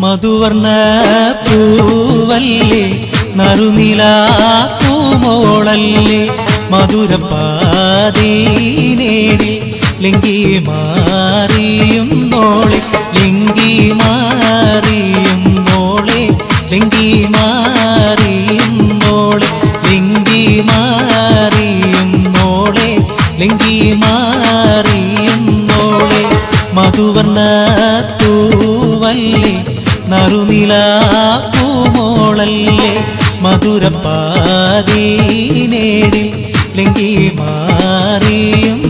മധുവർണ്ണ പൂവല്ലേ നറുനിലാ പൂമോളല്ലേ മധുരപ്പാതീനേടി ലിംഗി മാറിയും നോളെ ലിംഗി മാറിയും നോളെ ലിംഗി മാറിയും നോളെ ലിംഗി മാറിയും നോളെ ലിംഗി മാറിയും നോളെ മധുവർണ്ണ പൂവല്ലേ നറുനിലാ പൂമോളല്ലേ മധുരപ്പാതീനേടി ലിംഗി മാറിയും